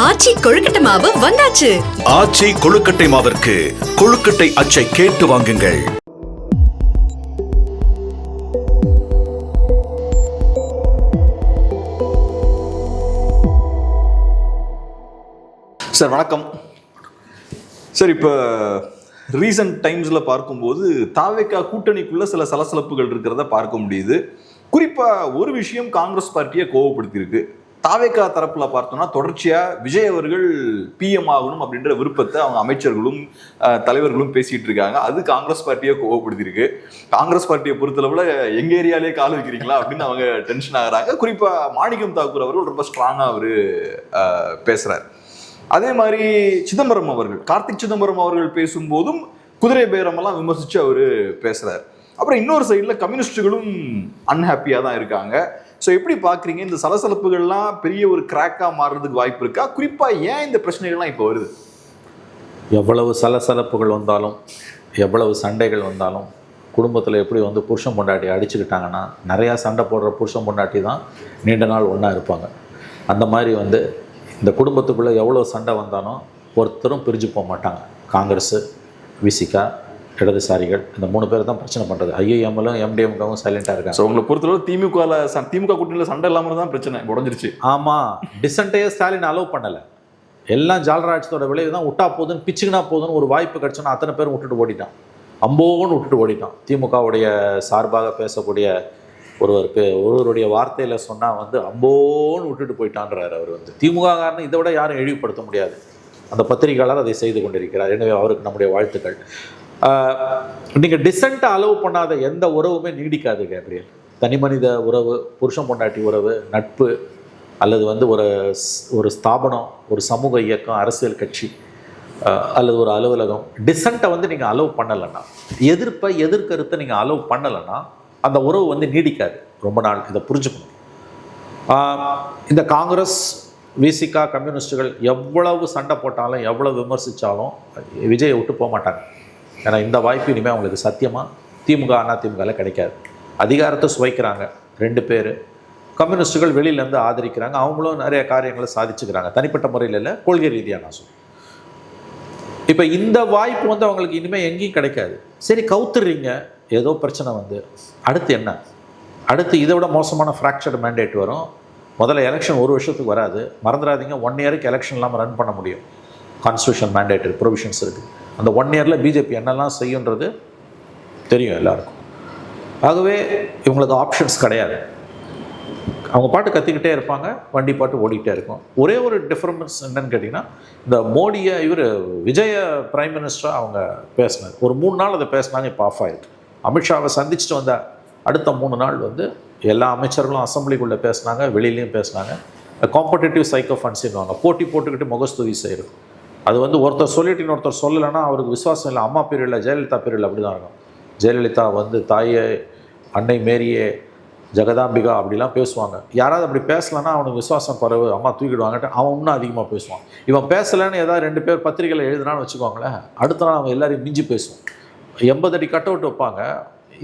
ஆச்சி கொழுக்கட்டை மாவு வந்தாச்சு. ஆச்சி கொழுக்கட்டை மாவிற்கு கொழுக்கட்டை அச்சை கேட்டு வாங்குங்கள். சார் வணக்கம் சார். இப்போ ரீசன்ட் டைம்ஸில் பார்க்கும்போது தாவேகா கூட்டணிக்குள்ள சில சலசலப்புகள் இருக்கிறத பார்க்க முடியுது. குறிப்பாக ஒரு விஷயம் காங்கிரஸ் பார்ட்டியை கோவப்படுத்தியிருக்கு. தாவேகா தரப்புல பார்த்தோம்னா தொடர்ச்சியா விஜய் அவர்கள் பிஎம் ஆகணும் அப்படின்ற விருப்பத்தை அவங்க அமைச்சர்களும் தலைவர்களும் பேசிட்டு இருக்காங்க. அது காங்கிரஸ் பார்ட்டியை கோவப்படுத்தியிருக்கு. காங்கிரஸ் பார்ட்டியை பொறுத்தளவுல எங்க ஏரியாலே கால் வைக்கிறீங்களா அப்படின்னு அவங்க டென்ஷன் ஆகுறாங்க. குறிப்பா மாணிக்கம் தாக்கூர் அவர்கள் ரொம்ப ஸ்ட்ராங்கா அவரு பேசுறாரு. அதே மாதிரி சிதம்பரம் அவர்கள், கார்த்திக் சிதம்பரம் அவர்கள் பேசும்போதும் குதிரை பேரமெல்லாம் விமர்சிச்சு அவரு பேசுறாரு. அப்புறம் இன்னொரு சைடில் கம்யூனிஸ்டுகளும் அன்ஹாப்பியாக தான் இருக்காங்க. ஸோ எப்படி பார்க்குறீங்க? இந்த சலசலப்புகள்லாம் பெரிய ஒரு கிராக்காக மாறுறதுக்கு வாய்ப்பு இருக்கா? குறிப்பாக ஏன் இந்த பிரச்சனைகள்லாம் இப்போ வருது? எவ்வளவு சலசலப்புகள் வந்தாலும், எவ்வளவு சண்டைகள் வந்தாலும், குடும்பத்தில் எப்படி வந்து புருஷன் பொண்டாட்டி அடிச்சுக்கிட்டாங்கன்னா, நிறையா சண்டை போடுற புருஷன் பொண்டாட்டி தான் நீண்ட நாள் ஒன்றா இருப்பாங்க. அந்த மாதிரி வந்து இந்த குடும்பத்துக்குள்ளே எவ்வளோ சண்டை வந்தாலும் ஒருத்தரும் பிரிஞ்சு போக மாட்டாங்க. காங்கிரஸ், விசிகா, இடதுசாரிகள், இந்த 3 பேர் தான் பிரச்சனை பண்ணுறது. ஐஏஎம்லும் எம்டிஎம்கவும் சைலண்டாக இருக்காங்க. ஸோ உங்களை பொறுத்தளவு திமுக கூட்டணியில் சண்டை இல்லாமல் தான் பிரச்சனை உடஞ்சிருச்சு. ஆமாம், டிசன்ட்டையே ஸ்டாலின் அலோவ் பண்ணலை. எல்லாம் ஜாலராட்சத்தோட விளைவு தான். விட்டா போதுன்னு பிச்சுக்கினா போதுன்னு ஒரு வாய்ப்பு கிடச்சோன்னா அத்தனை பேரும் விட்டுட்டு ஓடிட்டான். அம்போன்னு விட்டுட்டு ஓடிட்டான். திமுகவுடைய சார்பாக பேசக்கூடிய ஒருவருடைய வார்த்தையில் சொன்னால் வந்து அம்போன்னு விட்டுட்டு போயிட்டான்றார் அவர். வந்து திமுக காரணம் இதை விட யாரும் இழிவுபடுத்த முடியாது. அந்த பத்திரிகையாளர் அதை செய்து கொண்டிருக்கிறார். எனவே அவருக்கு நம்முடைய வாழ்த்துக்கள். நீங்கள் டிசென்ட்டை அலோவ் பண்ணாத எந்த உறவுமே நீடிக்காது கேப்ரியல். தனி மனித உறவு, புருஷன் பொண்டாட்டி உறவு, நட்பு, அல்லது வந்து ஒரு ஸ்தாபனம், ஒரு சமூக இயக்கம், அரசியல் கட்சி, அல்லது ஒரு அலுவலகம், டிசென்ட்டை வந்து நீங்கள் அலோவ் பண்ணலைன்னா, எதிர்கருத்தை நீங்கள் அலோவ் பண்ணலைன்னா அந்த உறவு வந்து நீடிக்காது ரொம்ப நாள். இதை புரிஞ்சுக்கணும். இந்த காங்கிரஸ், விசிகா, கம்யூனிஸ்டுகள் எவ்வளவு சண்டை போட்டாலும், எவ்வளவு விமர்சித்தாலும் விஜயை விட்டு போக மாட்டாங்க. ஏன்னா இந்த வாய்ப்பு இனிமேல் அவங்களுக்கு சத்தியமாக திமுக, அதிமுகவில் கிடைக்காது. அதிகாரத்தை சுவைக்கிறாங்க 2 பேர். கம்யூனிஸ்டுகள் வெளியிலேருந்து ஆதரிக்கிறாங்க. அவங்களும் நிறைய காரியங்களை சாதிச்சுக்கிறாங்க. தனிப்பட்ட முறையில் இல்லை, கொள்கை ரீதியாக நான் சொல்லுவேன். இப்போ இந்த வாய்ப்பு வந்து அவங்களுக்கு இனிமேல் எங்கேயும் கிடைக்காது. சரி, கவுத்துறீங்க, ஏதோ பிரச்சனை வந்து அடுத்து என்ன? அடுத்து இதை விட மோசமான ஃப்ராக்சர்டு மேண்டேட் வரும். முதல்ல எலெக்ஷன் 1 வருஷத்துக்கு வராது. மறந்துடாதீங்க, 1 இயருக்கு எலெக்ஷன் இல்லாமல் ரன் பண்ண முடியும். கான்ஸ்டியூஷன் மேண்டேட்டரி ப்ரொவிஷன்ஸ் இருக்குது. அந்த 1 இயரில் பிஜேபி என்னெல்லாம் செய்யுன்றது தெரியும் எல்லாருக்கும். ஆகவே இவங்களுக்கு ஆப்ஷன்ஸ் கிடையாது. அவங்க பாட்டு கத்திக்கிட்டே இருப்பாங்க, வண்டி பாட்டு ஓடிக்கிட்டே இருக்கும். ஒரே ஒரு டிஃப்ரென்ஸ் என்னன்னு கேட்டிங்கன்னா, இந்த மோடியை விஜய பிரைம் மினிஸ்டராக அவங்க பேசினது ஒரு 3 நாள் அதை பேசினாங்க. இப்போ ஆஃப் ஆகிருக்கு. அமித்ஷாவை சந்திச்சுட்டு வந்த அடுத்த 3 நாள் வந்து எல்லா அமைச்சர்களும் அசம்பிளிக்குள்ளே பேசினாங்க, வெளியிலையும் பேசினாங்க. காம்படிட்டிவ் சைக்கோஃபன்ஸுன்னுவாங்க, போட்டி போட்டுக்கிட்டு முகஸ்துதி செய்கிறது. அது வந்து ஒருத்தர் சொல்லிட்டு இன்னொருத்தர் சொல்லலைன்னா அவருக்கு விசுவாசம் இல்லை. அம்மா பீரியடில், ஜெயலலிதா பீரியடில் அப்படி தான் இருக்கும். ஜெயலலிதா வந்து தாயே, அன்னை மேரியே, ஜெகதாம்பிகா அப்படிலாம் பேசுவாங்க. யாராவது அப்படி பேசலைன்னா அவனுக்கு விசுவாசம் குறைவு, அம்மா தூக்கிடுவாங்கட்டு அவன் இன்னும் அதிகமாக பேசுவான். இவன் பேசலைன்னு ஏதாவது 2 பேர் பத்திரிகையில் எழுதுனான்னு வச்சுக்கோங்களேன், அடுத்த நாள் அவன் எல்லாரையும் மிஞ்சி பேசுவான். 80 அடி கட் அவுட் வைப்பாங்க.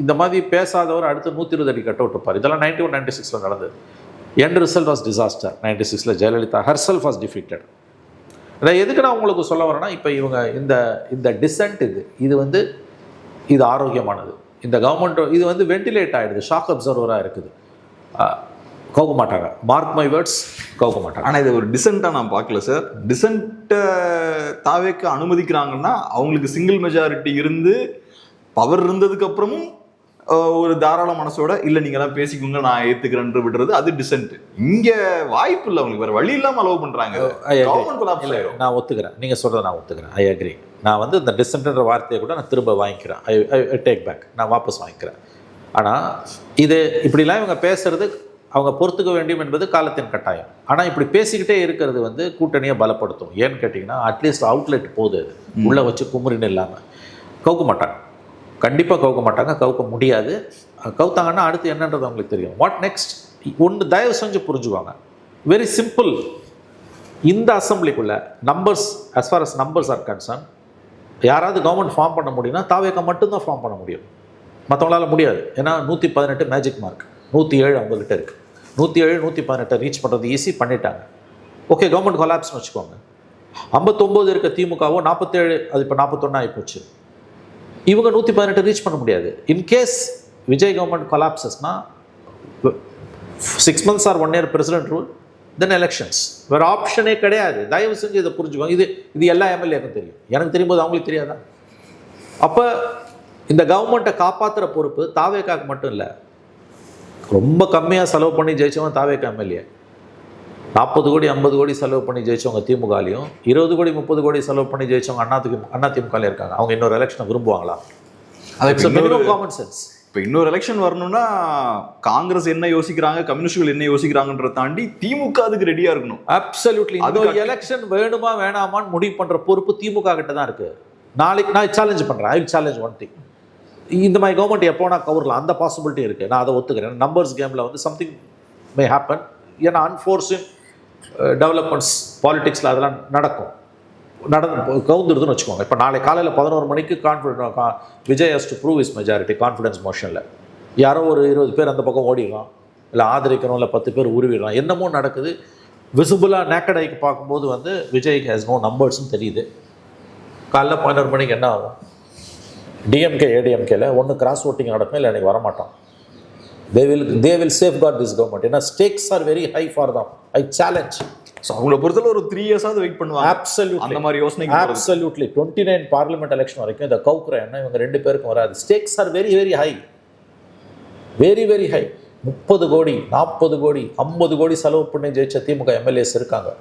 இந்த மாதிரி பேசாதவர் அடுத்து 120 அடி கட் அவுட் வைப்பார். இதெல்லாம் 1996 நடந்தது. End result was disaster. 96 Jayalalithaa herself was defeated. இதை எதுக்கு நான் உங்களுக்கு சொல்ல வரேன்னா, இப்போ இவங்க இந்த டிசென்ட் இது ஆரோக்கியமானது. இந்த கவர்மெண்ட் இது வந்து வென்டிலேட் ஆகிடுது, ஷாக் அப்சர்வராக இருக்குது. கவுக்க மாட்டாங்க. மார்க் மை வேர்ட்ஸ், கவுக்க மாட்டாங்க. ஆனால் இது ஒரு டிசென்ட்டாக நான் பார்க்கல சார். டிசென்ட்டை தாவேக்கு அனுமதிக்கிறாங்கன்னா அவங்களுக்கு சிங்கிள் மெஜாரிட்டி இருந்து பவர் இருந்ததுக்கு அப்புறமும் ஒரு தாராள மனசோட இல்லை நீங்கள்லாம் பேசிக்கோங்க, நான் ஏற்றுக்கிறேன்னு விடுறது, அது டிசென்ட். இங்கே வாய்ப்பு இல்லை, அவங்களுக்கு வேறு வழி இல்லாமல் அலோவ் பண்ணுறாங்க. நான் ஒத்துக்கிறேன், நீங்கள் சொல்கிறத நான் ஒத்துக்கிறேன். I agree. நான் வந்து இந்த டிசென்ட்ன்ற வார்த்தையை கூட நான் திரும்ப வாங்கிக்கிறேன். ஐ டேக் பேக், நான் வாபஸ் வாங்கிக்கிறேன். ஆனால் இது இப்படிலாம் இவங்க பேசுறது அவங்க பொறுத்துக்க வேண்டும் என்பது காலத்தின் கட்டாயம். ஆனால் இப்படி பேசிக்கிட்டே இருக்கிறது வந்து கூட்டணியை பலப்படுத்தும். ஏன்னு கேட்டிங்கன்னா, அட்லீஸ்ட் அவுட்லெட் போகுது. அது உள்ளே வச்சு குமுறின்னு இல்லாமல் கவுக்க மாட்டாங்க. கண்டிப்பாக கவுக்க மாட்டாங்க, கவுக்க முடியாது. கவுத்தாங்கன்னா அடுத்து என்னன்றது அவங்களுக்கு தெரியும். What next? ஒன்று தயவு செஞ்சு புரிஞ்சுக்குவாங்க. Very simple. இந்த அசம்பிளிக்குள்ளே numbers, as far as numbers are concerned, யாராவது கவர்மெண்ட் ஃபார்ம் பண்ண முடியும்னா தாவேகா மட்டும்தான் ஃபார்ம் பண்ண முடியும். மற்றவங்களால முடியாது. ஏன்னா 118 மேஜிக் மார்க், 107 அவங்கக்கிட்ட இருக்குது. 107 118 ரீச் பண்ணுறது ஈஸி, பண்ணிட்டாங்க. ஓகே, கவர்மெண்ட் கொலாப்ஸ்னு வச்சுக்கோங்க. 59 இருக்க திமுகவோ 47, அது இப்போ 41 ஆகிப்போச்சு. இவங்க 118 ரீச் பண்ண முடியாது. இன்கேஸ் விஜய் கவர்மெண்ட் கொலாப்சஸ்னா 6 months or 1 year president rule, then elections. வேறு ஆப்ஷனே கிடையாது. தயவு செஞ்சு இதை புரிஞ்சுக்கோங்க. இது எல்லா எம்எல்ஏக்கும் தெரியும். எனக்கு தெரியும்போது அவங்களுக்கு தெரியாதா? அப்போ இந்த கவர்மெண்ட்டை காப்பாற்றுற பொறுப்பு தாவேக்காக்கு மட்டும் இல்லை. ரொம்ப கம்மியாக செலவு பண்ணி ஜெயிச்சவங்க தாவேக்கா எம்எல்ஏ, 40 கோடி 50 கோடி செலவு பண்ணி ஜெயிச்சவங்க திமுகலையும், 20 கோடி 30 கோடி செலவு பண்ணி ஜெயிச்சவங்க அண்ணா திமுகலையும் இருக்காங்க. அவங்க இன்னொரு எலெக்ஷனை விரும்புவாங்களா? அது மினிமம் காமன் சென்ஸ். இப்போ இன்னொரு எலெக்ஷன் வரணும்னா காங்கிரஸ் என்ன யோசிக்கிறாங்க, கம்யூனிஸ்டுகள் என்ன யோசிக்கிறாங்கன்றத தாண்டி திமுக அதுக்கு ரெடியா இருக்கணும். அப்சல்யூட்லி. அது எலெக்ஷன் வேணுமா வேணாமான்னு முடிவு பண்ற பொறுப்பு திமுக கிட்ட தான் இருக்கு. நாளைக்கு நான் சேலஞ்ச் பண்றேன். I will challenge one thing. இந்த மாதிரி கவர்மெண்ட் எப்போனா கவர்லாம், அந்த பாசிபிலிட்டி இருக்குது. நான் அதை ஒத்துக்கிறேன். நம்பர்ஸ் கேமில் வந்து சம்திங் மே ஹேப்பன். ஏன்னா அன்ஃபோர்ஸின் டெவலப்மெண்ட்ஸ் பாலிடிக்ஸில் அதெல்லாம் கவுந்துருதுன்னு வச்சுக்கோங்க. இப்போ நாளை காலையில் 11 மணிக்கு Vijay has to prove his majority confidence மோஷனில் யாரோ ஒரு 20 பேர் அந்த பக்கம் ஓடிடலாம், இல்லை ஆதரிக்கிறோம், இல்லை 10 பேர் உருவிடலாம். என்னமோ நடக்குது. விசிபிளாக நேக்கடைக்கு பார்க்கும்போது வந்து விஜய் ஹேஸ் நோ நம்பர்ஸ்னு தெரியுது. காலைல 11 மணிக்கு என்ன ஆகும்? டிஎம்கே ஏடிஎம்கேல ஒன்று கிராஸ் ஓட்டிங் நடக்கும், இல்லை எனக்கு வரமாட்டோம். They will safeguard this government. ஏன்னா stakes are very high for them. I challenge. So அவங்கள பொறுத்தவரை ஒரு 3 years வெயிட் பண்ணுவாங்க. அப்சல்யூட்லி. அந்த மாதிரி யோசனை அப்சல்யூட்லி. 29 பார்லிமெண்ட் எலெக்ஷன் வரைக்கும் இந்த கவுக்குற எண்ணம் இவங்க 2 பேருக்கும் வராது. Steaks are very very high, very very high. 30 கோடி 40 கோடி 50 கோடி செலவு பண்ணி ஜெயிச்ச திமுக எம்எல்ஏஸ் இருக்காங்க.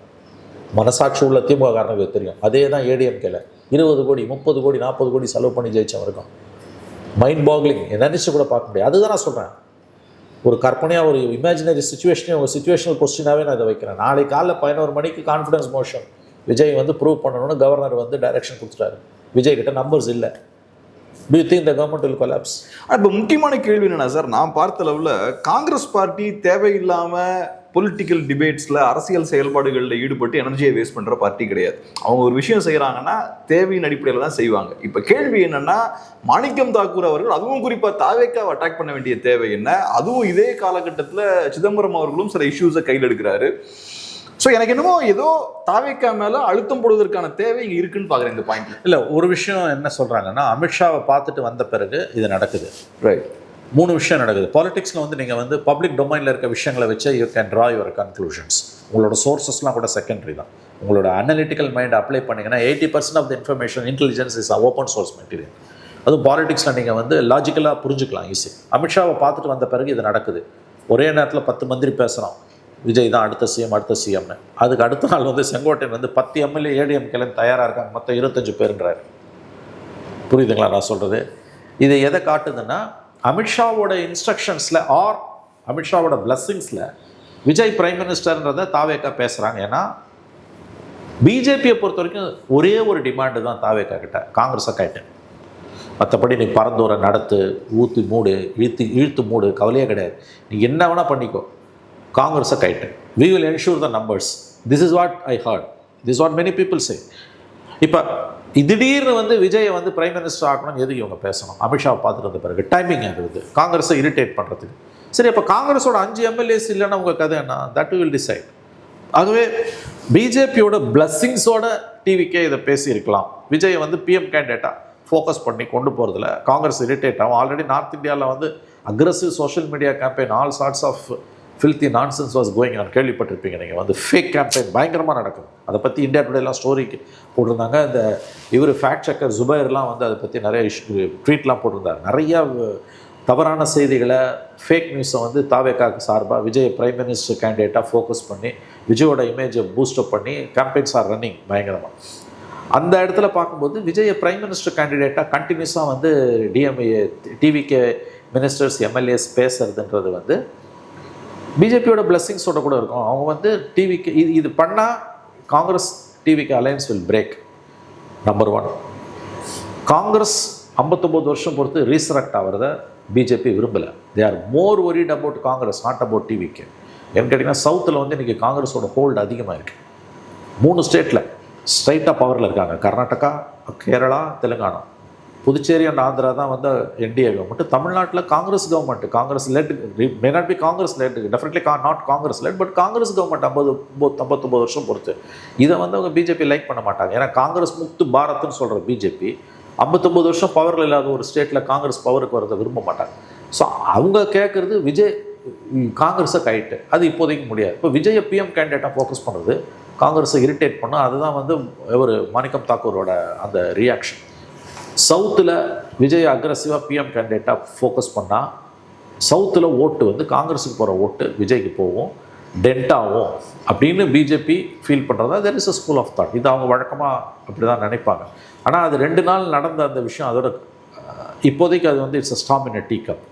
மனசாட்சி உள்ள திமுக காரணங்களுக்கு தெரியும். அதே தான் ஏடிஎம்கேல 20 கோடி 30 கோடி 40 கோடி செலவு பண்ணி ஜெயிச்சவன் இருக்கும். Mind boggling. நினைச்சு கூட பார்க்க முடியாது. அதுதான் நான் சொல்கிறேன். ஒரு கற்பனையாக ஒரு இமேஜினரி சுச்சுவேஷனே ஒரு சிச்சுவேஷனல் கொஸ்டினாகவே நான் இதை வைக்கிறேன். நாளைக்கு காலைல 11 மணிக்கு கான்ஃபிடன்ஸ் மோஷன் விஜய் வந்து ப்ரூவ் பண்ணணும்னு கவர்னர் வந்து டைரக்ஷன் கொடுத்துட்டாரு. விஜய் கிட்ட நம்பர்ஸ் இல்லை. Do you think the government will collapse? இப்போ முக்கியமான கேள்வி என்னன்னா சார், நான் பார்த்த அளவில் காங்கிரஸ் பார்ட்டி தேவையில்லாமல் பொலிட்டிக்கல் டிபேட்ஸில் அரசியல் செயல்பாடுகளில் ஈடுபட்டு எனர்ஜியை வேஸ்ட் பண்ணுற பார்ட்டி கிடையாது. அவங்க ஒரு விஷயம் செய்கிறாங்கன்னா தேவையின் அடிப்படையில் தான் செய்வாங்க. இப்போ கேள்வி என்னன்னா, மாணிக்கம் தாக்கூர் அவர்கள் அதுவும் குறிப்பாக தாவேக்காவை அட்டாக் பண்ண வேண்டிய தேவை என்ன? அதுவும் இதே காலகட்டத்தில் சிதம்பரம் அவர்களும் சில இஷ்யூஸை கையில் எடுக்கிறாரு. ஸோ எனக்கு என்னமோ ஏதோ தாவேக்கா மேலே அழுத்தம் போடுவதற்கான தேவை இங்கே இருக்குன்னு பார்க்குறேன் இந்த பாயிண்ட். இல்லை, ஒரு விஷயம் என்ன சொல்கிறாங்கன்னா, அமித்ஷாவை பார்த்துட்டு வந்த பிறகு இது நடக்குது. ரைட். 3 விஷயம் நடக்குது. பாலிடிக்ஸில் வந்து நீங்கள் வந்து பப்ளிக் டொமைனில் இருக்க விஷயங்களை வச்சு you can draw your conclusions. உங்களோட சோர்ஸஸ்லாம் கூட செகண்டரி தான். உங்களோட அனலிட்டிக்கல் மைண்ட் அப்ளை பண்ணிங்கன்னா 80% of the information intelligence is open source material. அதுவும் பாலிடிக்ஸில் நீங்கள் வந்து லாஜிக்கலாக புரிஞ்சுக்கலாம் ஈஸி. அமித்ஷாவை பார்த்துட்டு வந்த பிறகு இது நடக்குது. ஒரே நேரத்தில் 10 மந்திரி பேசுகிறோம், விஜய் தான் அடுத்த சிஎம்னு. அதுக்கு அடுத்த நாள் வந்து செங்கோட்டையன் வந்து 10 எம்எல்ஏ ஏடிஎம்கேலன்னு தயாராக இருக்காங்க, மொத்தம் 25 பேருன்றாரு. புரியுதுங்களா நான் சொல்கிறது? இது எதை காட்டுதுன்னா, அமித்ஷாவோட இன்ஸ்ட்ரக்ஷன்ஸில் ஆர் அமித்ஷாவோட பிளஸ்ஸிங்ஸில் விஜய் பிரைம் மினிஸ்டர்ன்றதை தாவேக்கா பேசுகிறாங்க. ஏன்னா பிஜேபியை பொறுத்த வரைக்கும் ஒரே ஒரு டிமாண்டு தான் தாவேக்கா கிட்ட, காங்கிரஸை கேட்டேன். மற்றபடி நீ பரந்தூரை நடத்து, ஊற்றி மூடு, இழுத்து மூடு, கவலையே கிடையாது. நீ என்ன வேணால் பண்ணிக்கோ, காங்கிரஸை கைட்டு. We will ensure the numbers. This is what I heard. This what many people say. இப்போ திடீர்னு வந்து விஜயை வந்து பிரைம் மினிஸ்டர் ஆகணும்னு எதுக்கு இவங்க பேசணும்? அமித்ஷாவை பார்த்துட்டு வந்த பிறகு டைமிங் ஆகுது காங்கிரஸை இரிட்டேட் பண்ணுறதுக்கு. சரி, இப்போ காங்கிரஸோட 5 எம்எல்ஏஸ் இல்லைன்னா உங்கள் கதை என்ன? That will decide. ஆகவே பிஜேபியோட பிளஸ்ஸிங்ஸோட டிவிக்கே இதை பேசியிருக்கலாம். விஜயை வந்து பிஎம் கேண்டிடேட்டாக ஃபோக்கஸ் பண்ணி கொண்டு போகிறதுல காங்கிரஸ் இரிட்டேட் ஆகும். ஆல்ரெடி நார்த் இந்தியாவில் வந்து aggressive social media campaign, all sorts of filthy nonsense was going on. கேள்விப்பட்டிருப்பீங்க நீங்கள். வந்து ஃபேக் கேம்பெயின் பயங்கரமாக நடக்கும். அதை பற்றி இந்தியா டுடேலாம் ஸ்டோரிக்கு போட்டிருந்தாங்க. இந்த இவர் ஃபேக்ட் செக்கர் ஜுபைர்லாம் வந்து அதை பற்றி நிறைய ட்வீட்லாம் போட்டிருந்தார். நிறையா தவறான செய்திகளை, ஃபேக் நியூஸை வந்து தாவேக்காக்கு சார்பாக விஜய் பிரைம் மினிஸ்டர் கேண்டிடேட்டாக ஃபோக்கஸ் பண்ணி விஜயோட இமேஜை பூஸ்டப் பண்ணி கேம்பெயின்ஸ் ஆர் ரன்னிங் பயங்கரமாக. அந்த இடத்துல பார்க்கும்போது விஜய் பிரைம் மினிஸ்டர் கேண்டிடேட்டாக கண்டினியூஸாக வந்து டிவிகே மினிஸ்டர்ஸ் எம்எல்ஏஸ் பேசுறதுன்றது வந்து பிஜேபியோட பிளஸ்ஸிங்ஸோட கூட இருக்கும். அவங்க வந்து டிவிக்கு இது பண்ணால் காங்கிரஸ் டிவிக்கு alliance will break. Number 1. Congress 59 வருஷம் பொறுத்து ரீசரக்ட் ஆகிறத பிஜேபி விரும்பலை. They are more worried about Congress, not about டிவிக்கு. ஏன்னு கேட்டிங்கன்னா, சவுத்தில் வந்து இன்றைக்கி காங்கிரஸோட ஹோல்டு அதிகமாக இருக்குது. 3 ஸ்டேட்டில் ஸ்ட்ரைட்டாக பவரில் இருக்காங்க. கர்நாடகா, கேரளா, தெலுங்கானா. புதுச்சேரி அண்ட் ஆந்திரா தான் வந்து என்டிஏ கவர்மெண்ட். தமிழ்நாட்டில் Congress government, Congress let, may not be Congress let, definitely not Congress let, but Congress government 59 வருஷம் பொறுத்து. இதை வந்து அவங்க பிஜேபி லைக் பண்ண மாட்டாங்க. ஏன்னா காங்கிரஸ் முக்து பாரத்னு சொல்கிற பிஜேபி 59 வருஷம் பவரில் இல்லாத ஒரு ஸ்டேட்டில் காங்கிரஸ் பவருக்கு வரதை விரும்ப மாட்டாங்க. ஸோ அவங்க கேட்குறது விஜய் காங்கிரஸை கைட்டு, அது இப்போதைக்கு முடியாது. இப்போ விஜயை பிஎம் கேண்டிடேட்டாக ஃபோக்கஸ் பண்ணுறது காங்கிரஸை இரிட்டேட் பண்ணும். அதுதான் வந்து ஒரு மாணிக்கம் தாக்கூரோட அந்த ரியாக்ஷன். சவுத்தில் விஜய் அக்ரஸிவாக பிஎம் கேண்டிடேட்டாக ஃபோக்கஸ் பண்ணால் சவுத்தில் ஓட்டு வந்து காங்கிரஸுக்கு போகிற ஓட்டு விஜய்க்கு போகும், டென்ட்டாகும் அப்படின்னு பிஜேபி ஃபீல் பண்ணுறதா there is a school of thought. இது அவங்க வழக்கமாக அப்படி தான் நினைப்பாங்க. ஆனால் அது 2 நாள் நடந்த அந்த விஷயம் அதோட இப்போதைக்கு அது வந்து it's a storm in a tea cup.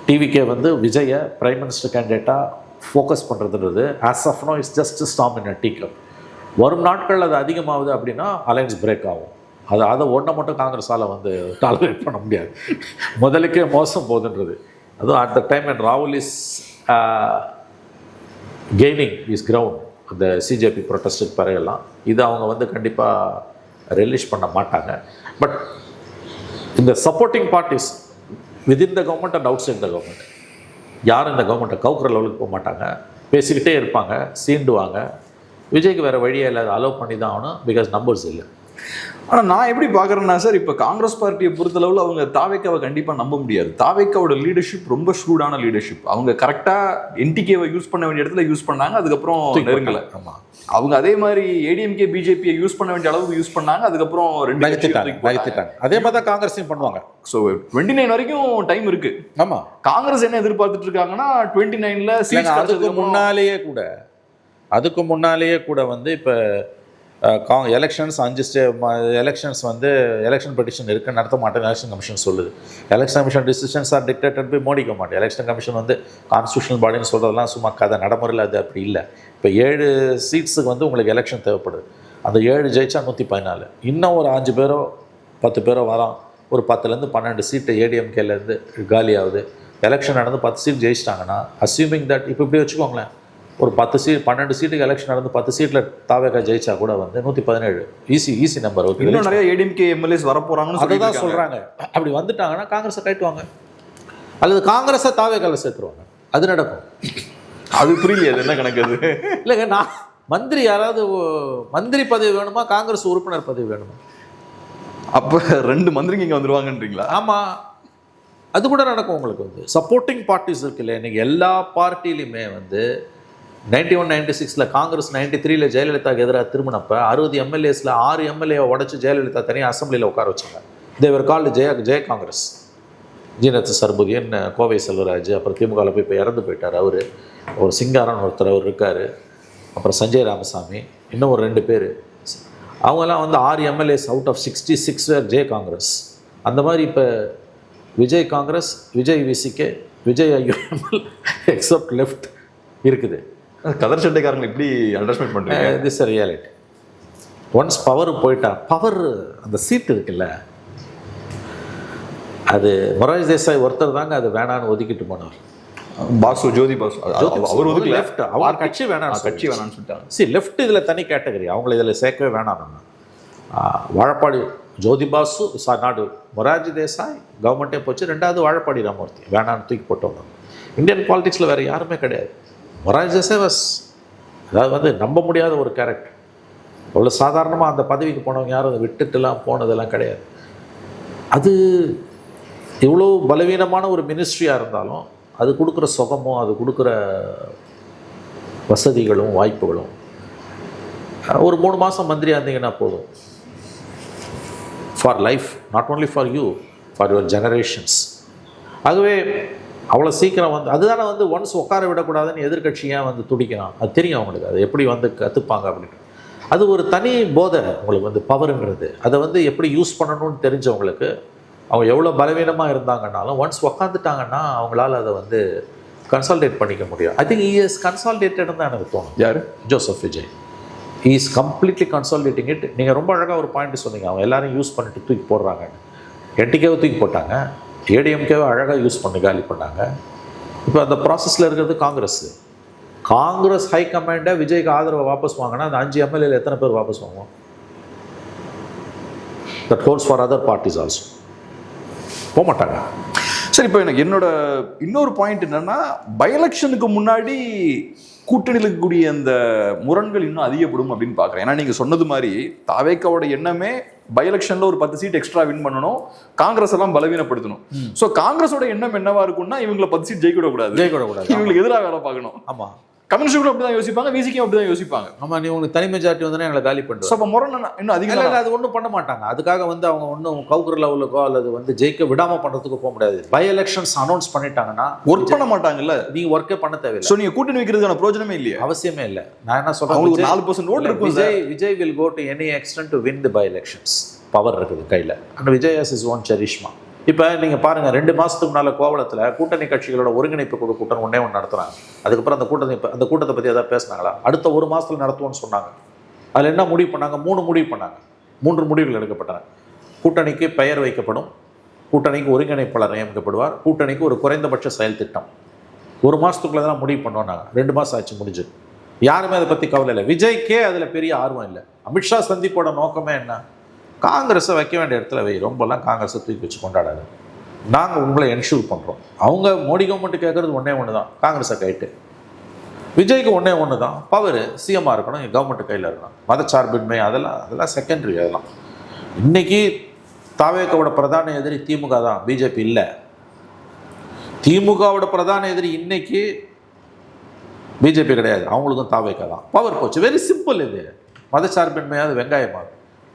TVK வந்து விஜயை பிரைம் மினிஸ்டர் கேண்டிடேட்டாக ஃபோக்கஸ் பண்ணுறதுன்றது as of now it's just storm in a tea cup. வரும் நாட்கள் அது அதிகமாகுது அப்படின்னா அலையன்ஸ் பிரேக் ஆகும். அதை ஒன்றை மட்டும் காங்கிரஸால் வந்து டாலரேட் பண்ண முடியாது. முதலுக்கே மோசம் போகுதுன்றது. அதுவும் அட் த டைம் அண்ட் ராகுல் இஸ் கெய்னிங் இஸ் கிரவுண்ட் அந்த சிஜேபி ப்ரொட்டஸ்டுக்கு பிறகெல்லாம் இது அவங்க வந்து கண்டிப்பாக ரிலீஸ் பண்ண மாட்டாங்க. பட் இந்த supporting parties within the government and outside the government யாரும் இந்த கவர்மெண்ட்டை கவுக்குற லெவலுக்கு போக மாட்டாங்க. பேசிக்கிட்டே இருப்பாங்க, சீண்டுவாங்க. விஜய்க்கு வேறு வழியே இல்லை, அதை அலோவ் பண்ணி தான் ஆகணும். பிகாஸ் நம்பர்ஸ் இல்லை. ஆனால் நான் எப்படி பார்க்குறேன்னா சார், இப்போ காங்கிரஸ் பார்ட்டியை பொறுத்தளவில் அவங்க தாவேக்காவை கண்டிப்பாக நம்ப முடியாது. தாவேக்காவோட லீடர்ஷிப் ரொம்ப ஷூடான லீடர்ஷிப். அவங்க கரெக்டாக என்டிகேவை யூஸ் பண்ண வேண்டிய இடத்துல யூஸ் பண்ணாங்க, அதுக்கப்புறம் நெருங்கலை. ஆமாம், அவங்க அதே மாதிரி ஏடிஎம்கே பிஜேபியை யூஸ் பண்ண வேண்டிய அளவுக்கு யூஸ் பண்ணாங்க, அதுக்கப்புறம் 2 நகர்த்திட்டாங்க. அதே மாதிரி தான் காங்கிரஸையும் பண்ணுவாங்க. ஸோ 29 வரைக்கும் டைம் இருக்கு. ஆமாம், காங்கிரஸ் என்ன எதிர்பார்த்துட்டு இருக்காங்கன்னா 29ல சீட்ஸ். அதுக்கு முன்னாலேயே கூட வந்து இப்போ எலெக்ஷன்ஸ் 5 எலெக்ஷன்ஸ் வந்து எலெக்ஷன் பெட்டிஷன் இருக்குது, நடத்த மாட்டேன் எலெக்ஷன் கமிஷன் சொல்லுது. Election commission decisions are dictated by Modi government. Election commission வந்து கான்ஸ்டியூஷனல் பாடின்னு சொல்கிறதெல்லாம் சும்மா கதை, நடைமுறையில் அது அப்படி இல்லை. இப்போ 7 சீட்ஸுக்கு வந்து உங்களுக்கு எலெக்ஷன் தேவைப்படுது. அந்த 7 ஜெயிச்சா 114. இன்னும் ஒரு 5 பேரோ 10 பேரோ வரோம், ஒரு 10லேருந்து 12 சீட்டு ஏடிஎம்கேலேருந்து காலி ஆகுது. எலெக்ஷன் நடந்து 10 சீட் ஜெயிச்சிட்டாங்கன்னா அஸ்யூமிங் தட் இப்போ இப்படி வச்சுக்கோங்களேன், ஒரு 12 சீட்டுக்கு எலெக்ஷன் நடந்து 10 சீட்டில் தாவேகா ஜெயிச்சா கூட வந்து 117 ஈஸி நம்பர். இன்னும் நிறைய ஏடிஎம்கே எம்எல்ஏஸ் வரப்போறாங்கன்னு அதை தான் சொல்கிறாங்க. அப்படி வந்துட்டாங்கன்னா காங்கிரஸை கைட்டுவாங்க, அல்லது காங்கிரஸை தாவேகாவில் சேர்த்துருவாங்க. அது நடக்கும். அது புரியல, அது என்ன கணக்கு? அது இல்லைங்க, நான் மந்திரி யாராவது மந்திரி பதவி வேணுமா, காங்கிரஸ் உறுப்பினர் பதவி வேணுமா? அப்போ 2 மந்திரிங்க இங்கே வந்துருவாங்கன்றீங்களா? ஆமாம், அது கூட நடக்கும். உங்களுக்கு வந்து சப்போர்ட்டிங் பார்ட்டிஸ் இருக்குல்ல, இன்றைக்கி எல்லா பார்ட்டிலையுமே வந்து 91-96 காங்கிரஸ் 93 ஜெயலலிதாவுக்கு எதிராக திரும்பினப்ப 60 எம்எல்ஏஸில் 6 எம்எல்ஏவை உடச்சி ஜெயலலிதா தனியாக அசம்பிளியில் உட்கார வச்சாங்க. தேவர் கால்டு ஜெய காங்கிரஸ். ஜீனத் சர்புதியன், கோவை செல்வராஜ், அப்புறம் திமுகவில் போய் இப்போ இறந்து போயிட்டார் அவர், ஒரு சிங்காரன் ஒருத்தர் அவர் இருக்கார், அப்புறம் சஞ்சய் ராமசாமி, இன்னும் ஒரு 2 பேர். அவங்கெல்லாம் வந்து 6 எம்எல்ஏஸ் அவுட் ஆஃப் 66 வேர் ஜெய காங்கிரஸ். அந்த மாதிரி இப்போ Vijay Congress, Vijay VCK, Vijay IML accept left இருக்குது. கதர் சண்டைக்காரங்க இப்படி அண்டர்ஸ்டாண்ட் பண்ணுறீங்க? This a reality. Once power போயிட்டா, பவர் அந்த சீட் இருக்குல்ல, அது மொரார்ஜி தேசாய் ஒருத்தர் தாங்க அது வேணான்னு ஒதுக்கிட்டு போனவர். பாசு, ஜோதி பாசு, அவர் ஒதுக்கல. லெஃப்ட், அவர் கட்சி வேணான்னு சொல்லிட்டாங்க. சரி, லெஃப்ட் இதில் தனி கேட்டகரி, அவங்கள இதில் சேர்க்கவே வேணாம். வாழப்பாடி ஜோதி பாசு நாடு, மொரார்ஜி தேசாய் கவர்மெண்ட்டே போச்சு, 2வது வாழப்பாடி ராமமூர்த்தி வேணான்னு தூக்கி போட்டவங்க. இந்தியன் பாலிடிக்ஸில் வேறு யாருமே கிடையாது. மொரார்ஜி தேசாய் வாஸ், அதாவது வந்து நம்ப முடியாத ஒரு கேரக்டர். அவ்வளோ சாதாரணமாக அந்த பதவிக்கு போனவங்க யாரும் அதை விட்டுட்டுலாம் போனதெல்லாம் கிடையாது. அது இவ்வளோ பலவீனமான ஒரு மினிஸ்ட்ரியாக இருந்தாலும் அது கொடுக்குற சுகமும், அது கொடுக்குற வசதிகளும் வாய்ப்புகளும், ஒரு 3 மாதம் மந்திரியாக இருந்தீங்கன்னா போதும். For life, not only for you, for your generations. ஆகவே அவ்வளோ சீக்கிரம் வந்து அதுதானே வந்து ஒன்ஸ் உட்கார விடக்கூடாதுன்னு எதிர்கட்சியாக வந்து துடிக்கிறான். அது தெரியும் அவங்களுக்கு, அது எப்படி வந்து கற்றுப்பாங்க அப்படின்னு. அது ஒரு தனி போதை உங்களுக்கு வந்து பவருங்கிறது. அதை வந்து எப்படி யூஸ் பண்ணணும்னு தெரிஞ்சவங்களுக்கு, அவங்க எவ்வளோ பலவீனமாக இருந்தாங்கன்னாலும் ஒன்ஸ் உக்காந்துட்டாங்கன்னா அவங்களால அதை வந்து கன்சால்டேட் பண்ணிக்க முடியும். ஐ திங்க் இஸ் கன்சால்டேட்டட்னு தான் எனக்கு தோணும். யார்? Joseph Vijay is completely consolidating it. நீங்கள் ரொம்ப அழகாக ஒரு பாயிண்ட் சொன்னீங்க, அவங்க எல்லாரும் யூஸ் பண்ணிட்டு தூக்கி போடுறாங்கன்னு. என்டிகேவை தூக்கி போட்டாங்க, ஏடிஎம்கேவை அழகாக யூஸ் பண்ணி காலி பண்ணாங்க. இப்போ அந்த ப்ராசஸில் இருக்கிறது காங்கிரஸ் ஹை கமாண்டை விஜய்க்கு ஆதரவை வாபஸ் வாங்கினா அந்த 5 எம்எல்ஏல எத்தனை பேர் வாபஸ் வாங்குவோம்? That holes for other parties also. போக மாட்டாங்க. சரி, இப்போ எனக்கு என்னோட இன்னொரு பாயிண்ட் என்னன்னா, பை எலெக்ஷனுக்கு முன்னாடி கூட்டணியில் இருக்கக்கூடிய அந்த முரண்கள் இன்னும் அதிகப்படும் அப்படின்னு பார்க்குறேன். ஏன்னா நீங்கள் சொன்னது மாதிரி தாவேக்காவோட எண்ணமே பை எலெக்ஷனில் ஒரு 10 சீட் எக்ஸ்ட்ரா வின் பண்ணணும், காங்கிரஸ் எல்லாம் பலவீனப்படுத்தணும். ஸோ காங்கிரஸோட எண்ணம் என்னவா இருக்கும்னா, இவங்களை 10 சீட் ஜெயிக்க விடக்கூடாது, இவங்களுக்கு எதிராக வேலை பார்க்கணும். ஆமாம், கம்யூனிஸ்டுகளும் அப்படிதான் யோசிப்பாங்க, விசிக்கும் அப்படிதான் யோசிப்பாங்க. ஆமா, நீ உங்களுக்கு தனி மெஜாரிட்டி வந்து எங்களை காலி பண்ணுறோம். அப்போ முரண் இன்னும் அதிகம் இல்லை, அது ஒன்றும் பண்ண மாட்டாங்க. அதுக்காக வந்து அவங்க ஒன்றும் கவுக்குற லெவலுக்கோ அல்லது வந்து ஜெயிக்க விடாமல் பண்ணுறதுக்கு போக முடியாது. பை எலெக்ஷன்ஸ் அனௌன்ஸ் பண்ணிட்டாங்கன்னா ஒர்க் பண்ண மாட்டாங்கல்ல, நீங்க ஒர்க்கே பண்ண தேவையில்லை. ஸோ நீங்கள் கூட்டணி வைக்கிறதுக்கான பிரயோஜனமே இல்லையா? அவசியமே இல்லை. நான் என்ன சொல்றேன், 4% ஓட்டு இருக்கும். Vijay will go to any extent to win the by elections. Power இருக்குது கையில். And Vijay has his own charisma. இப்போ நீங்கள் பாருங்கள், 2 மாதத்துக்கு முன்னால் கோவளத்தில் கூட்டணி கட்சிகளோட ஒருங்கிணைப்பு குழு கூட்டம் ஒன்றே நடத்துகிறாங்க. அதுக்கப்புறம் அந்த கூட்டத்தை பற்றி எதாவது பேசினாங்களா? அடுத்த 1 மாதத்தில் நடத்துவோன்னு சொன்னாங்க. அதில் என்ன முடிவு பண்ணாங்க? 3 முடிவு பண்ணாங்க. 3 முடிவுகள் எடுக்கப்பட்டன. கூட்டணிக்கு பெயர் வைக்கப்படும், கூட்டணிக்கு ஒருங்கிணைப்பாளர் நியமிக்கப்படுவார், கூட்டணிக்கு ஒரு குறைந்தபட்ச செயல் திட்டம். 1 மாதத்துக்குள்ளே தான் முடிவு பண்ணுவோன்னாங்க. 2 மாதம் ஆச்சு, முடிஞ்சு. யாருமே அதை பற்றி கவலை இல்லை. விஜய்க்கே அதில் பெரிய ஆர்வம் இல்லை. அமித்ஷா சந்திப்போட நோக்கமே என்ன? காங்கிரஸை வைக்க வேண்டிய இடத்துல வை, ரொம்பலாம் காங்கிரஸை தூக்கி வச்சு கொண்டாடாது, நாங்கள் உங்களை என்ஷூர் பண்ணுறோம். அவங்க மோடி கவர்மெண்ட் கேட்குறது ஒன்று தான், காங்கிரஸை கைட்டு. விஜய்க்கு ஒன்று தான், பவர் சிஎம்மாக இருக்கணும், எங்கள் கவர்மெண்ட் கையில் இருக்கணும். மதச்சார்பின்மை அதெல்லாம் செகண்டரி. அதெல்லாம் இன்னைக்கு தாவேக்காவோட பிரதான எதிரி திமுக தான், பிஜேபி இல்லை. திமுகவோட பிரதான எதிரி இன்னைக்கு பிஜேபி கிடையாது, அவங்களுக்கும் தாவேக்கா தான். பவர் போச்சு. Very simple. இது மதச்சார்பின்மையாவது வெங்காயமாக.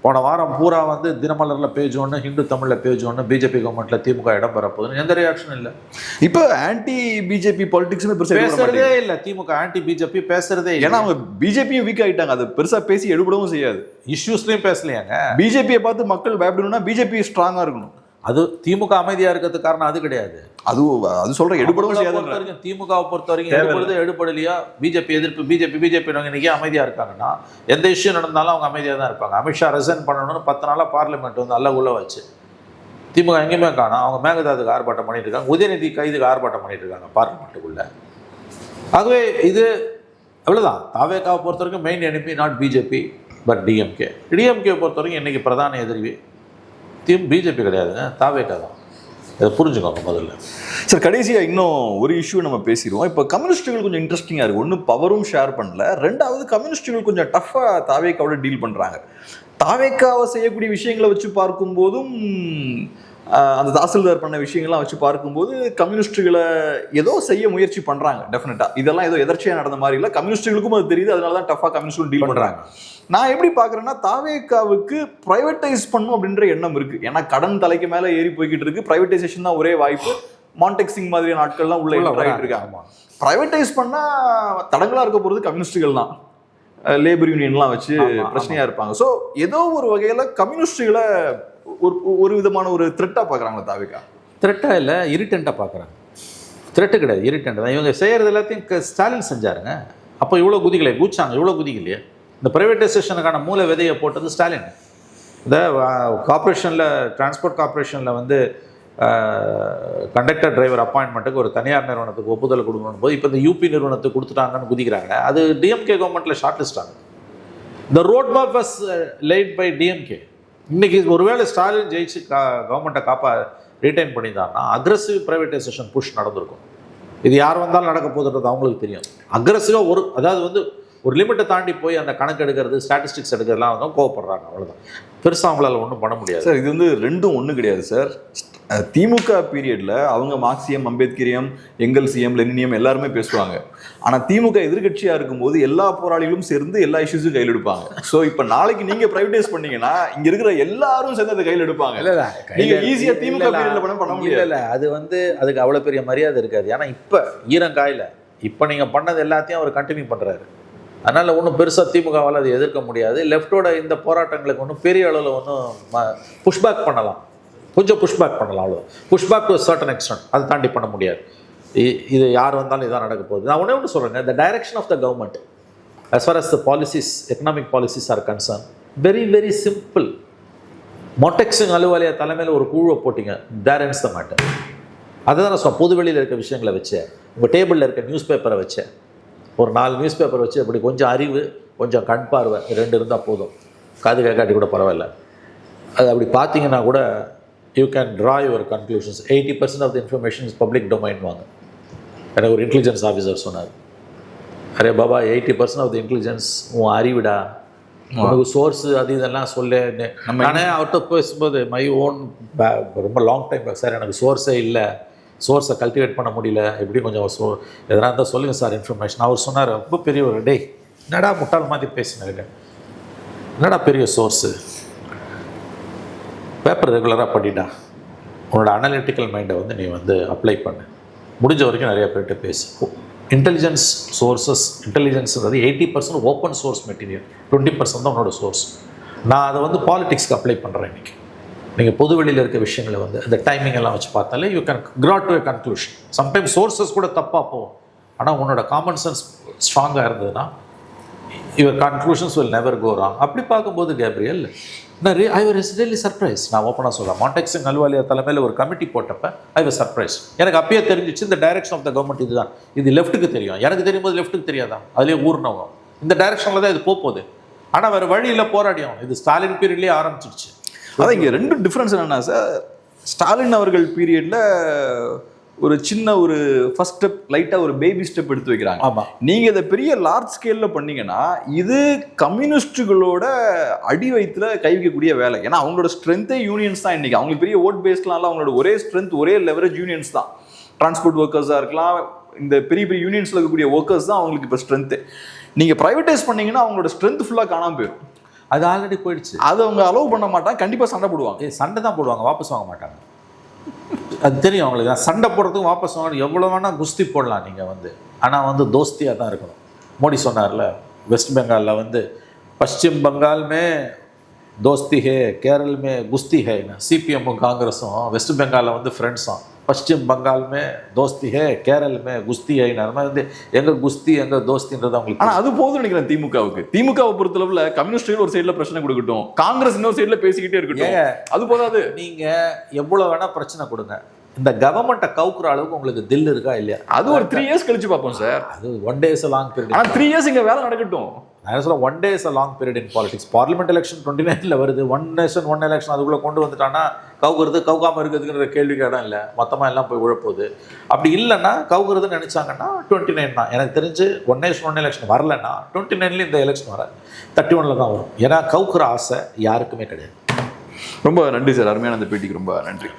போன வாரம் பூரா வந்து தினமலரில் பேஜ் 1, ஹிந்து தமிழில் பேஜ் 1, பிஜேபி கவர்மெண்ட்டில் திமுக இடம் பெறப்போகுதுன்னு எந்த ரியாக்ஷனும் இல்லை. இப்போ ஆன்டி பிஜேபி பாலிடிக்ஸ்னு பேசுறதே இல்லை. திமுக ஆன்டி பிஜேபி பேசுறதே இல்லை. ஏன்னா அவங்க பிஜேபியும் வீக் ஆகிட்டாங்க, அது பெருசாக பேசி எடுபடவும் செய்யாது. இஷ்யூஸ்லையும் பேசலையாங்க. பிஜேபியை பார்த்து மக்கள் பயப்படணும்னா பிஜேபி ஸ்ட்ராங்காக இருக்கணும். அது திமுக அமைதியாக இருக்கிறதுக்கு காரணம் அது கிடையாது. அது சொல்கிறேன், எடுபடவும் செய்யாது. திமுகவை பொறுத்த வரைக்கும் எடுபடலையா பிஜேபி எதிர்ப்பு, பிஜேபி இன்னைக்கு அமைதியாக இருக்காங்கன்னா எந்த இஷ்யூ நடந்தாலும் அவங்க அமைதியாக தான் இருப்பாங்க. அமித்ஷா ரிசைன் பண்ணணும்னு 10 நாளாக பார்லிமெண்ட் வந்து அல்ல உள்ள வச்சு திமுக எங்கேயுமே காணும். அவங்க மேகதாதுக்கு ஆர்ப்பாட்டம் பண்ணிட்டு இருக்காங்க, உதயநிதி கைதுக்கு ஆர்ப்பாட்டம் பண்ணிட்டு இருக்காங்க பார்லிமெண்ட்டுக்குள்ள. ஆகவே இது அவ்வளோதான். தாவேக்காவை பொறுத்த வரைக்கும் main enemy not BJP but DMK. DMK பொறுத்த வரைக்கும் இன்னைக்கு பிரதான எதிரி பிஜேபி கிடையாதுங்க, தாவேக்கா தான். இதை புரிஞ்சுக்கோங்க முதல்ல. சார், கடைசியாக இன்னும் ஒரு இஷ்யூ நம்ம பேசிடுவோம். இப்போ கம்யூனிஸ்ட்டுகள் கொஞ்சம் இன்ட்ரெஸ்டிங்காக இருக்குது. ஒன்று, பவரும் ஷேர் பண்ணல. 2வது, கம்யூனிஸ்ட்டுகள் கொஞ்சம் டஃப்பாக தாவேக்காவோட டீல் பண்ணுறாங்க. தாவேக்காவை செய்யக்கூடிய விஷயங்களை வச்சு பார்க்கும்போதும், அந்த தாசில்தார் பண்ண விஷயங்கள்லாம் வச்சு பார்க்கும்போது கம்யூனிஸ்ட்டுகளை ஏதோ செய்ய முயற்சி பண்ணுறாங்க. டெஃபினட்டாக இதெல்லாம் ஏதோ எதர்ச்சியாக நடந்த மாதிரி இல்லை, கம்யூனிஸ்ட்டுகளுக்கும் அது தெரியுது. அதனால தான் டஃப்பாக கம்யூனிஸ்ட்டுகள் டீல் பண்ணுறாங்க. நான் எப்படி பார்க்குறேன்னா, தாவேக்காவுக்கு ப்ரைவேட்டைஸ் பண்ணும் அப்படின்ற எண்ணம் இருக்குது. ஏன்னா கடன் தலைக்கு மேலே ஏறி போய்கிட்டு இருக்கு. ப்ரைவேட்டைசேஷன் தான் ஒரே வாய்ப்பு. மான்டெக் சிங் மாதிரியான ஆட்கள்லாம் உள்ள ஆகிட்டு இருக்காங்க. ப்ரைவேட்டைஸ் பண்ணால் தடங்களாக இருக்க போகிறது கம்யூனிஸ்ட்டுகள் தான். லேபர் யூனியன்லாம் வச்சு பிரச்சனையாக இருப்பாங்க. ஸோ ஏதோ ஒரு வகையில் கம்யூனிஸ்ட்டுகளை ஒரு விதமான ஒரு த்ரெட்டாக பார்க்குறாங்களா தாவேக்கா? த்ரெட்டாக இல்லை, இரிட்டண்ட்டாக பார்க்குறாங்க. த்ரெட்டு கிடையாது, இரிட்டண்ட் தான். இவங்க செய்கிறது எல்லாத்தையும் ஸ்டாலின் செஞ்சாருங்க. அப்போ இவ்வளோ குதிக்கலையே, கூச்சாங்க, இவ்வளோ குதிக்கலையே. இந்த ப்ரைவேட்டைசேஷனுக்கான மூல விதையை போட்டது ஸ்டாலின். இந்த கார்பரேஷனில், டிரான்ஸ்போர்ட் கார்பரேஷனில் வந்து கண்டக்டர் டிரைவர் அப்பாயின்மெண்ட்டுக்கு ஒரு தனியார் நிறுவனத்துக்கு ஒப்புதல் கொடுக்கணும் போது இப்போ இந்த யூபி நிறுவனத்துக்கு கொடுத்துட்டாங்கன்னு குதிக்கிறாங்க. அது டிஎம்கே கவர்மெண்ட்டில் ஷார்ட் லிஸ்ட் ஆகுது. The road map was laid by DMK. இன்றைக்கி ஒருவேளை ஸ்டாலின் ஜெயிச்சு கவர்மெண்ட்டை ரீட்டைன் பண்ணியிருந்தாங்கன்னா அக்ரெசிவ் ப்ரைவேட்டைசேஷன் புஷ் நடந்திருக்கும். இது யார் வந்தாலும் நடக்க போகுதுன்றது அவங்களுக்கு தெரியும். அக்ரெசிவாக அதாவது வந்து ஒரு லிமிட்டை தாண்டி போய் அந்த கணக்கு எடுக்கிறது, ஸ்டாட்டிஸ்டிக்ஸ் எடுக்கிறதுலாம் வந்து கோவப்படுறாங்க. அவ்வளோதான். பெருசாக அவங்களால ஒன்றும் பண்ண முடியாது சார். இது வந்து ரெண்டும் ஒன்றும் கிடையாது சார். திமுக பீரியடில் அவங்க மார்க்சியம், அம்பேத்கரியம், எங்கல்சியம், லெனினியம் எல்லாருமே பேசுவாங்க. ஆனால் திமுக எதிர்கட்சியாக இருக்கும்போது எல்லா போராளிகளும் சேர்ந்து எல்லா இஷ்யூஸும் கையில் எடுப்பாங்க. ஸோ இப்போ நாளைக்கு நீங்கள் ப்ரைவேடைஸ் பண்ணீங்கன்னா இங்கே இருக்கிற எல்லாரும் சேர்ந்து அதை கையில் எடுப்பாங்க. இல்லை, நீங்கள் ஈஸியாக திமுக பீரியடில் பண்ண முடியாது. இல்லை, அது வந்து அதுக்கு அவ்வளோ பெரிய மரியாதை இருக்காது. ஏன்னா இப்போ ஈரங்காயில் இப்போ நீங்கள் பண்ணது எல்லாத்தையும் அவர் கண்டினியூ பண்ணுறாரு. அதனால் ஒன்றும் பெருசாக திமுகவால் அதை எதிர்க்க முடியாது. லெஃப்டோட இந்த போராட்டங்களுக்கு ஒன்றும் பெரிய அளவில் ஒன்றும் புஷ்பேக் பண்ணலாம், கொஞ்சம் புஷ்பேக் பண்ணலாம், அவ்வளோ புஷ்பேக் டு சர்டன் எக்ஸ்டென்ட். அதை தாண்டி பண்ண முடியாது. இது யார் வந்தாலும் இதான் நடக்க போகுது. நான் ஒன்று சொல்கிறேங்க, the direction of the government as far as the policies, economic policies are concerned, very very simple. Montek Singh Ahluwalia தலைமையில் ஒரு குழுவை போட்டிங்க, there ends the matter. அதை தான் நான் சொல்ல, பொது வெளியில் இருக்க விஷயங்களை வச்சேன், உங்கள் டேபிளில் இருக்க நியூஸ் பேப்பரை வச்சேன், ஒரு 4 நியூஸ் பேப்பர் வச்சு அப்படி கொஞ்சம் அறிவு, கொஞ்சம் கண் பார்வை 2 இருந்தால் போதும், காது கேட்காட்டி கூட பரவாயில்ல. அது அப்படி பார்த்தீங்கன்னா கூட you can draw your conclusions. 80% of the information is public domain வாங்க. எனக்கு ஒரு இன்டெலிஜென்ஸ் ஆஃபீஸர் சொன்னார், அரே பாபா 80% ஆஃப் த இன்டெலிஜென்ஸ் உன் அறிவிடா, உனக்கு சோர்ஸு அது இதெல்லாம் சொல்ல. நானே அவர்கிட்ட பேசும்போது மை ஓன் ரொம்ப லாங் டைம் சார் எனக்கு சோர்ஸே இல்லை, சோர்ஸை கல்டிவேட் பண்ண முடியல, எப்படி கொஞ்சம் எதனா இருந்தால் சொல்லுங்கள் சார் இன்ஃபர்மேஷன். அவர் சொன்னார், ரொம்ப பெரிய ஒரு டே என்னடா முட்டாள் மாதிரி பேசினேன், என்னடா பெரிய சோர்ஸு, பேப்பர் ரெகுலராக படிடா, உன்னோட அனலிட்டிக்கல் மைண்டை வந்து நீ வந்து அப்ளை பண்ணு, முடிஞ்ச வரைக்கும் நிறைய பேர்கிட்ட பேசு. இன்டெலிஜென்ஸ் சோர்ஸஸ், இன்டெலிஜென்ஸுங்கிறது 80% ஓப்பன் சோர்ஸ் மெட்டீரியல், 20% தான் உன்னோட சோர்ஸ். நான் அதை வந்து பாலிடிக்ஸ்க்கு அப்ளை பண்ணுறேன். இன்றைக்கி நீங்கள் பொது வெளியில் இருக்க விஷயங்களை வந்து அந்த டைமிங் எல்லாம் வச்சு பார்த்தாலே you can draw to a conclusion. Sometimes sources கூட தப்பாக போகும், ஆனால் உன்னோட காமன் சென்ஸ் ஸ்ட்ராங்காக இருந்ததுன்னா your conclusions will never go wrong. அப்படி பார்க்கும்போது கேப்ரியல் ஐ வாஸ் ரியலி சர்ப்ரைஸ். நான் ஓப்பனாக சொல்கிறேன், மான்டெக் சிங் அலுவாலியா தலைமையில் ஒரு கமிட்டி போட்டப்ப ஐ வாஸ் சர்ப்ரைஸ். எனக்கு அப்பயே தெரிஞ்சிச்சு இந்த டைரக்ஷன் ஆஃப் த கவர்மெண்ட் இதுதான், இது லெஃப்ட்டுக்கு தெரியும், எனக்கு தெரியும் போது லெஃப்ட்டுக்கு தெரியாதான், அதுலேயே ஊர்னவங்க இந்த டைரக்ஷனில் தான் இது போகுது. ஆனால் வேறு வழியில் போராடியும் இது ஸ்டாலின் பீரியட்லேயே ஆரம்பிச்சிடுச்சு. அதான் இங்கே ரெண்டு டிஃப்ரென்ஸ் என்னன்னா சார், ஸ்டாலின் அவர்கள் பீரியடில் ஒரு சின்ன ஒரு ஃபர்ஸ்ட் ஸ்டெப், லைட்டாக ஒரு பேபி ஸ்டெப் எடுத்து வைக்கிறாங்க. ஆமாம், நீங்கள் இதை பெரிய லார்ஜ் ஸ்கேலில் பண்ணீங்கன்னா இது கம்யூனிஸ்டுகளோட அடி வயிற்றுல கை வைக்கக்கூடிய வேலை. ஏன்னா அவங்களோட ஸ்ட்ரென்த்தே யூனியன்ஸ் தான். இன்றைக்கி அவங்களுக்கு பெரிய ஓட் பேஸ்லாம் அவங்களோட ஒரே ஸ்ட்ரென்த், ஒரே லெவரேஜ் யூனியன்ஸ் தான். டிரான்ஸ்போர்ட் ஒர்க்கர்ஸாக இருக்கலாம், இந்த பெரிய பெரிய யூனியன்ஸில் இருக்கக்கூடிய ஒர்க்கர்ஸ் தான் அவங்களுக்கு இப்போ ஸ்ட்ரென்த்து. நீங்கள் ப்ரைவேட்டைஸ் பண்ணீங்கன்னா அவங்களோட ஸ்ட்ரென்த் ஃபுல்லாக காணாமல் போயிடும். அது ஆல்ரெடி போயிடுச்சு. அதை அவங்க அலோவ் பண்ண மாட்டாங்க, கண்டிப்பாக சண்டை போடுவாங்க. சண்டை தான் போடுவாங்க, வாபஸ் வாங்க மாட்டாங்க. அது தெரியும் அவங்களுக்கு. சண்டை போடுறதுக்கும் வாபஸ் வாங்க எவ்வளோ வேணால் குஸ்தி போடலாம் நீங்கள் வந்து, ஆனால் வந்து தோஸ்தியாக தான் இருக்கணும். மோடி சொன்னார்ல, வெஸ்ட் பெங்காலில் வந்து பश्चिम बंगाल में दोस्ती है, केरल में गुस्ती है. சிபிஎம்மும் காங்கிரஸும் வெஸ்ட் பெங்காலில் வந்து ஃப்ரெண்ட்ஸும், பश्चिम बंगाल में दोस्ती है, केरल में गुस्ती है. அது மாதிரி வந்து எங்க குஸ்தி எங்க தோஸ்தின்றது அவங்களுக்கு. ஆனால் அது போதும் நினைக்கிறேன் திமுகவுக்கு. திமுகவை பொறுத்தளவுல கம்யூனிஸ்டுகள் ஒரு சைடில் பிரச்சனை கொடுக்கட்டும், காங்கிரஸ் இன்னொரு சைடில் பேசிக்கிட்டே இருக்கட்டும், அது போதாது. நீங்கள் எவ்வளோ வேணால் பிரச்சனை கொடுங்க, இந்த கவர்மெண்ட்டை கவுக்குற அளவுக்கு உங்களுக்கு தில் இருக்கா இல்லையா? அது ஒரு 3 years கழிச்சு பார்ப்போம் சார். அது 1 day லாங் பீரியட். ஆனால் 3 years இங்கே வேலை நடக்கட்டும். நான் சொல்ல 1 day long period in politics. Parliament election 29 வருது, 1 nation 1 election அதுக்குள்ளே கொண்டு வந்துட்டான்னா கவுக்குறது கவுக்காமல் இருக்கிறதுங்கிற கேள்விக்கு இடம் இல்லை, மொத்தமாக எல்லாம் போய் உழப்போகுது. அப்படி இல்லைன்னா கவுக்குறதுன்னு நினச்சாங்கன்னா 29 தான். எனக்கு தெரிஞ்சு 1 nation 1 election வரலைன்னா 29 இந்த எலெக்ஷன் வர 31 தான் வரும். ஏன்னா கவுக்குற ஆசை யாருக்குமே கிடையாது. ரொம்ப நன்றி சார், அருமையான அந்த பேட்டிக்கு ரொம்ப நன்றி.